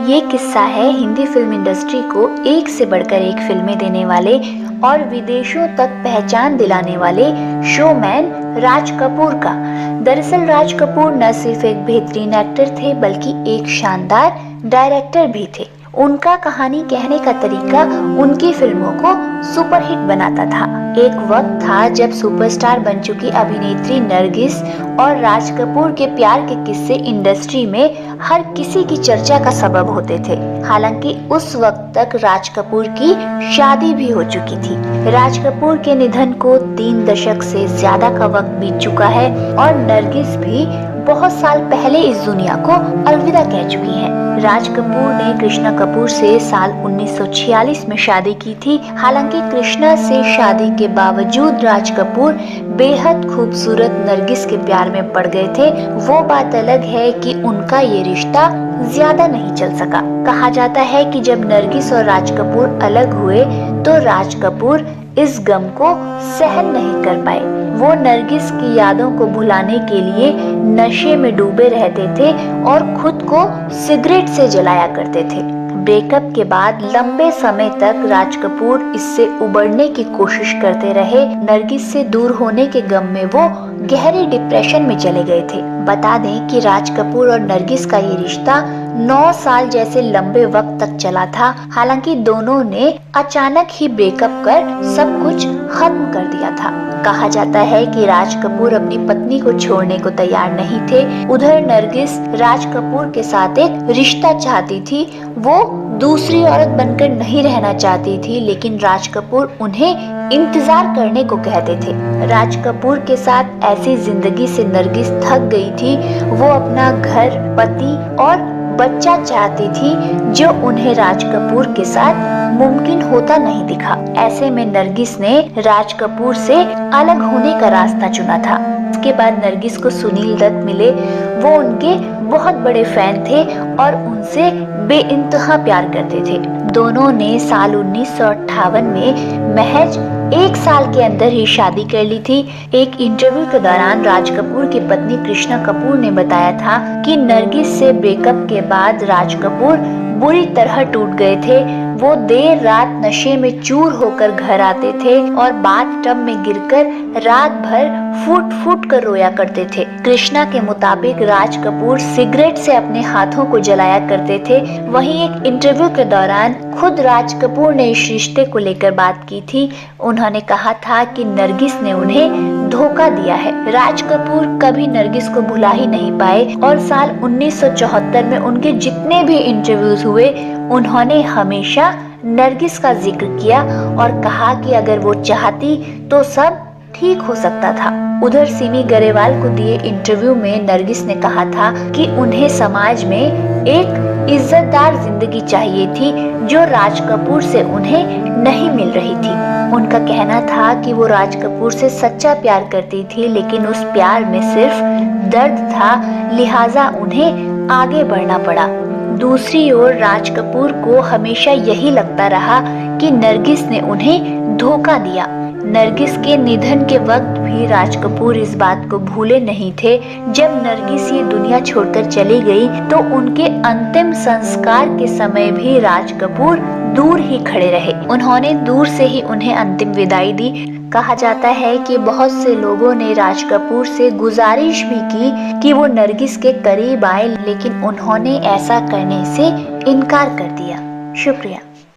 ये किस्सा है हिंदी फिल्म इंडस्ट्री को एक से बढ़कर एक फिल्में देने वाले और विदेशों तक पहचान दिलाने वाले शोमैन राज कपूर का। दरअसल राज कपूर न सिर्फ एक बेहतरीन एक्टर थे बल्कि एक शानदार डायरेक्टर भी थे। उनका कहानी कहने का तरीका उनकी फिल्मों को सुपरहिट बनाता था। एक वक्त था जब सुपरस्टार बन चुकी अभिनेत्री नरगिस और राज कपूर के प्यार के किस्से इंडस्ट्री में हर किसी की चर्चा का सबब होते थे। हालांकि उस वक्त तक राज कपूर की शादी भी हो चुकी थी। राज कपूर के निधन को 3 दशक से ज्यादा का वक्त बीत चुका है और नरगिस भी बहुत साल पहले इस दुनिया को अलविदा कह चुकी हैं। राज कपूर ने कृष्णा कपूर से साल 1946 में शादी की थी। हालांकि कृष्णा से शादी के बावजूद राज कपूर बेहद खूबसूरत नरगिस के प्यार में पड़ गए थे। वो बात अलग है कि उनका ये रिश्ता ज्यादा नहीं चल सका। कहा जाता है कि जब नरगिस और राज कपूर अलग हुए तो राज कपूर इस गम को सहन नहीं कर पाए। वो नरगिस की यादों को भुलाने के लिए नशे में डूबे रहते थे और खुद को सिगरेट से जलाया करते थे। ब्रेकअप के बाद लंबे समय तक राज कपूर इससे उबरने की कोशिश करते रहे। नरगिस से दूर होने के गम में वो गहरे डिप्रेशन में चले गए थे। बता दें कि राज कपूर और नरगिस का ये रिश्ता 9 साल जैसे लंबे वक्त तक चला था। हालांकि दोनों ने अचानक ही ब्रेकअप कर सब कुछ खत्म कर दिया था। कहा जाता है कि राज कपूर अपनी पत्नी को छोड़ने को तैयार नहीं थे। उधर नरगिस राज कपूर के साथ एक रिश्ता चाहती थी। वो दूसरी औरत बनकर नहीं रहना चाहती थी, लेकिन राज कपूर उन्हें इंतजार करने को कहते थे। राज कपूर के साथ ऐसी जिंदगी से नरगिस थक गई थी। वो अपना घर, पति और बच्चा चाहती थी जो उन्हें राज कपूर के साथ मुमकिन होता नहीं दिखा। ऐसे में नरगिस ने राज कपूर से अलग होने का रास्ता चुना था। इसके बाद नरगिस को सुनील दत्त मिले। वो उनके बहुत बड़े फैन थे और उनसे बेइंतहा प्यार करते थे। दोनों ने साल 1958 में महज 1 साल के अंदर ही शादी कर ली थी। एक इंटरव्यू के दौरान राज कपूर की पत्नी कृष्णा कपूर ने बताया था कि नरगिस से ब्रेकअप के बाद राज कपूर बुरी तरह टूट गए थे। वो देर रात नशे में चूर होकर घर आते थे और बाथटब में गिरकर रात भर फूट फूट कर रोया करते थे। कृष्णा के मुताबिक राज कपूर सिगरेट से अपने हाथों को जलाया करते थे। वहीं एक इंटरव्यू के दौरान खुद राज कपूर ने इस रिश्ते को लेकर बात की थी। उन्होंने कहा था कि नरगिस ने उन्हें धोखा दिया है। राज कपूर कभी नरगिस को भुला ही नहीं पाए और साल 1974 में उनके जितने भी इंटरव्यूज हुए उन्होंने हमेशा नरगिस का जिक्र किया और कहा कि अगर वो चाहती तो सब ठीक हो सकता था। उधर सिमी गरेवाल को दिए इंटरव्यू में नरगिस ने कहा था कि उन्हें समाज में एक इज्जतदार जिंदगी चाहिए थी जो राज कपूर से उन्हें नहीं मिल रही थी। उनका कहना था कि वो राज कपूर से सच्चा प्यार करती थी, लेकिन उस प्यार में सिर्फ दर्द था, लिहाजा उन्हें आगे बढ़ना पड़ा। दूसरी ओर राज कपूर को हमेशा यही लगता रहा कि नरगिस ने उन्हें धोखा दिया। नरगिस के निधन के वक्त भी राज कपूर इस बात को भूले नहीं थे। जब नरगिस ये दुनिया छोड़कर चली गई तो उनके अंतिम संस्कार के समय भी राज कपूर दूर ही खड़े रहे। उन्होंने दूर से ही उन्हें अंतिम विदाई दी। कहा जाता है कि बहुत से लोगों ने राज कपूर से गुजारिश भी की कि वो नरगिस के करीब आए, लेकिन उन्होंने ऐसा करने से इनकार कर दिया। शुक्रिया।